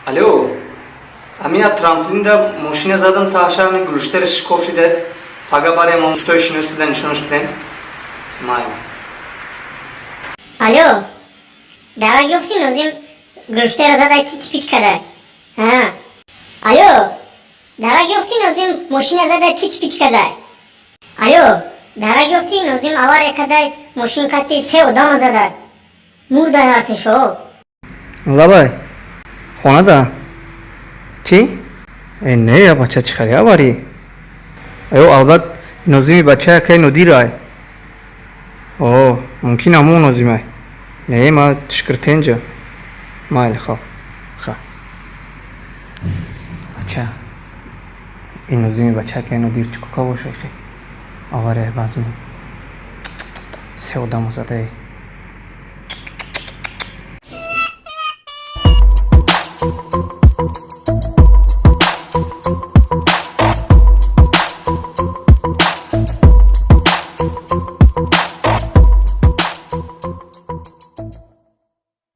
Alo. Ami ya tramplinde moshina zadim ta asharni gulishter shkov shide. Paga barem on stoyshini ustidan nishonishdan. Mayli. Alo. Darak yoksun o'zim go'shtlar zada titpit kadar. Ha. Alo. Darak yoksun o'zim mashina zada titpit kadar. Alo. Darak yoksun o'zim avariya kadar mashina katti se odam zada. Murda yarsi sho. Labai. Xonada. Chi? Ne ya bacha chiqar ya bari. Ayo albat nozimi bacha kay nodiray. Oh, mumkin amu nozimay. Ne ma tishkirtenja. Mayli xo'p. Ha. Bacha. این نظمی بچه که اینو دیر چکو که باشه خیلی آواره وزمین سه آدم زده